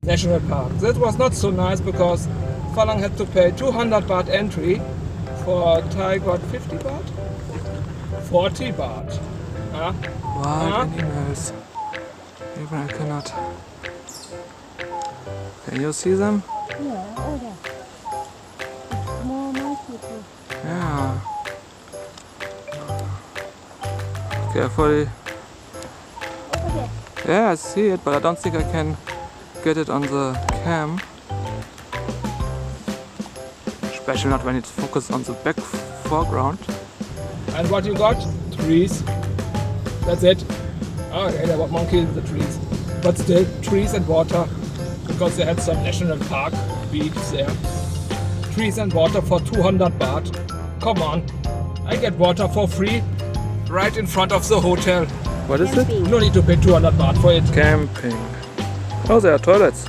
national park. That was not so nice because Phalang had to pay 200 baht entry. For Thai got 50 baht? 40 baht. Huh? Wild animals. Even I cannot. Can you see them? Yeah, oh yeah. It's more monkey too. Yeah. Carefully. Over there. Yeah, I see it, but I don't think I can get it on the cam. Especially not when it's focused on the back foreground. And what you got? Trees. That's it. Okay, there were monkeys in the trees. But still, trees and water. Because they had some national park beach there. Trees and water for 200 baht. Come on. I get water for free. Right in front of the hotel. What is it? No need to pay 200 baht for it. Camping. Oh, there are toilets.